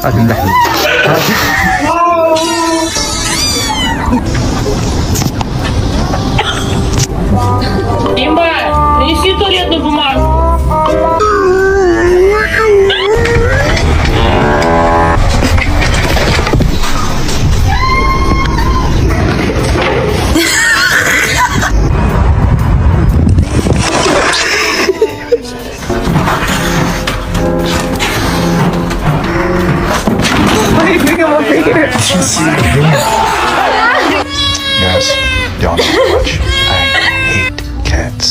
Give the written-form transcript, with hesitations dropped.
هذه اللحمة. Имба, принеси туалетную бумагу. Guys, don't watch. I hate cats.